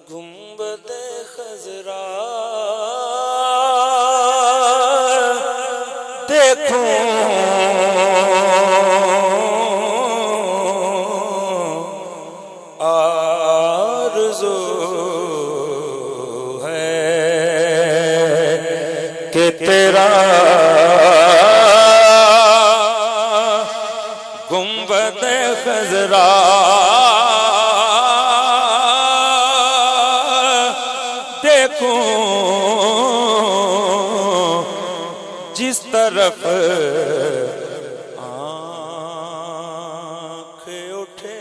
گنبد خضرا دیکھوں آرزو ہے کہ تیرا گنبد خضرا دیکھوں جس طرف آنکھ اٹھے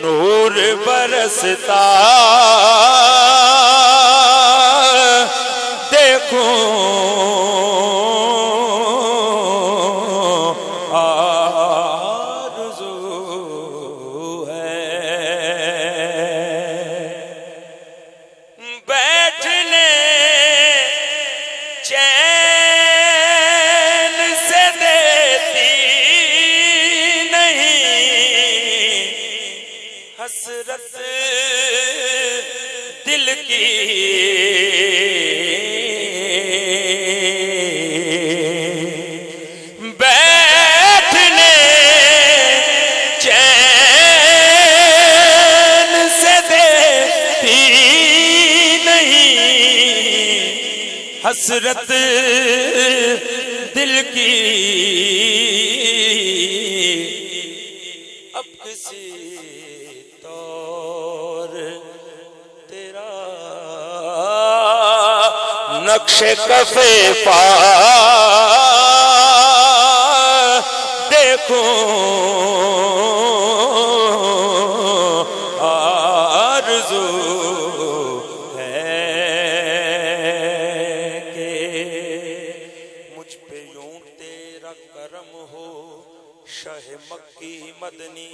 نور برستا دیکھوں حسرت دل کی بیٹھنے چین سے دیتی نہیں حسرت دل کی اب کسی نقش کفے پا دیکھوں آرزو ہے کہ مجھ پہ یوں تیرا کرم ہو شاہ مکی مدنی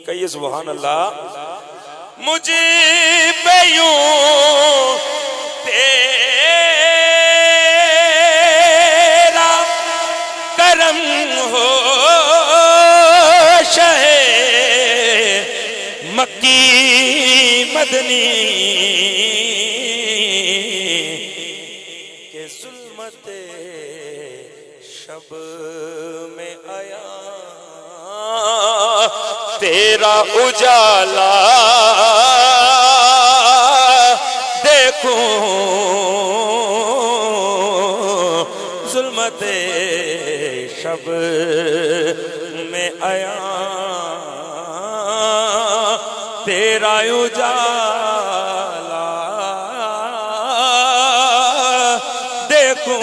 کہیے سبحان اللہ مجھ پہ یوں تیرا کرم ہو شاہ مکی مدنی کہ ظلمت شب میں آیا تیرا اجالا دیکھوں ظلمت شب میں آیا تیرا اجالا دیکھوں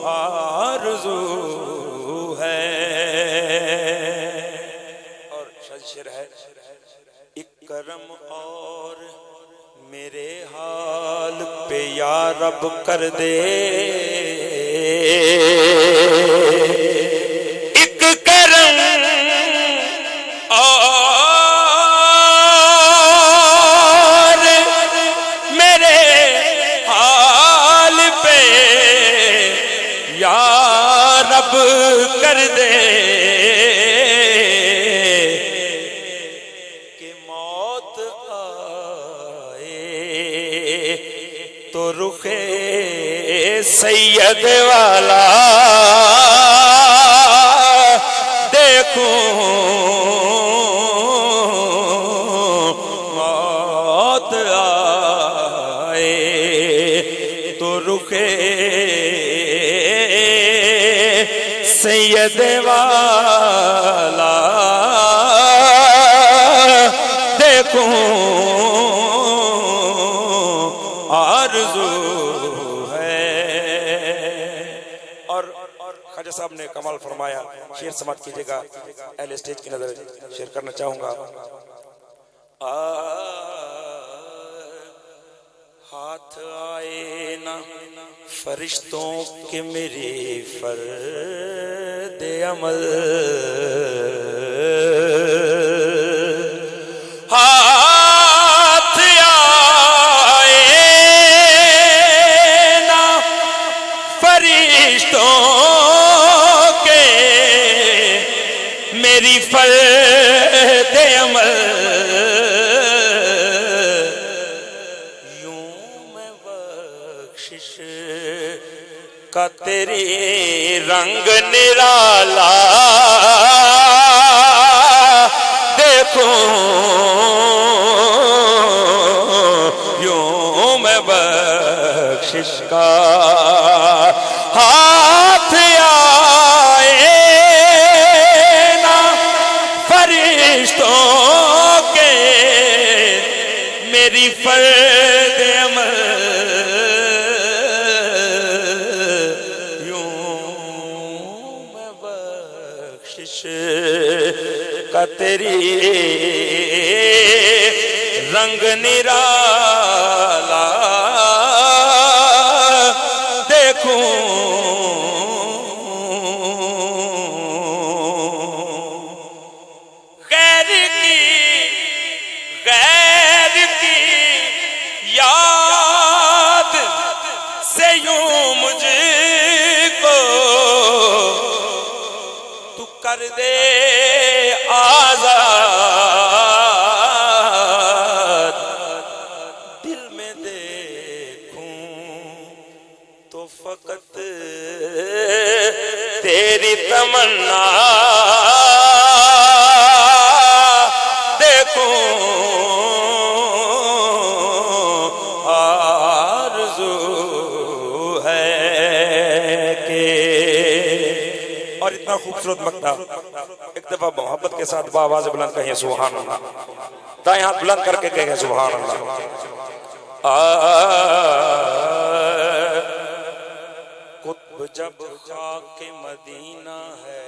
آرزو کرم اور میرے حال پہ یا رب کر دے ایک کرم اور میرے حال پہ یا رب کر دے تو رخ سید والا دیکھوں موت آئے تو رخ سید والا دیکھوں آرزو ہے اور خواجہ صاحب نے کمال فرمایا شعر سماعت کیجئے گا اہل اسٹیج کی نظر شیئر کرنا چاہوں گا ہاتھ آئے نہ فرشتوں کے میری فرد عمل ہاتھ آئے نہ فرشتوں کے میری فرد عمل یوں میں بخشش کا تیری رنگ نرالا دیکھوں یوں میں بخشش کا ہاتھ آئے نا فرشتوں کے میری فرد عمل کا تیری رنگ نرالا دیکھوں غیر کی یاد سے یوں مجھ کو تو کر دے آزاد دل میں دیکھوں تو فقط تیری تمنا دیکھوں آرزو ہے کہ اور اتنا خوبصورت مقطع ایک دفعہ محبت کے ساتھ بآواز بلند کہیں سبحان اللہ دائیں ہاتھ بلند کر کے کہیں سبحان اللہ قطب جب خاک مدینہ ہے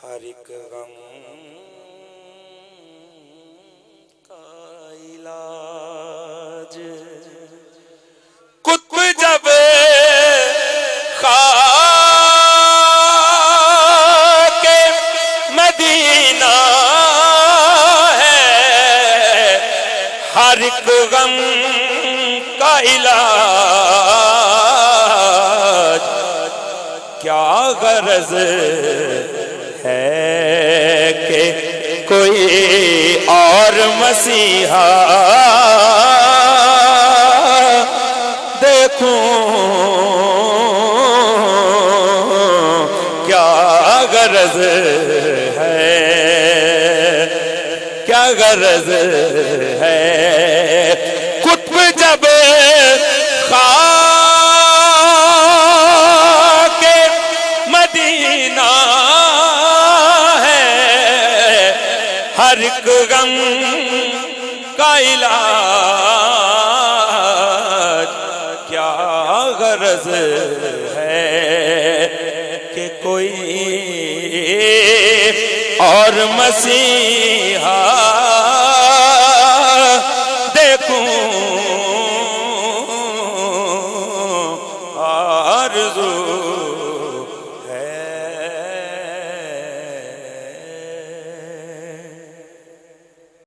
ہر ایک غم کا علاج قطب جب ہر ایک غم کا علاج کیا غرض ہے کہ کوئی اور مسیحا دیکھوں کیا غرض ہے کیا غرض ہے قطب جب خاک مدینہ ہے ہر ایک غم کا علاج کیا غرض ہے کہ کوئی اور مسیحا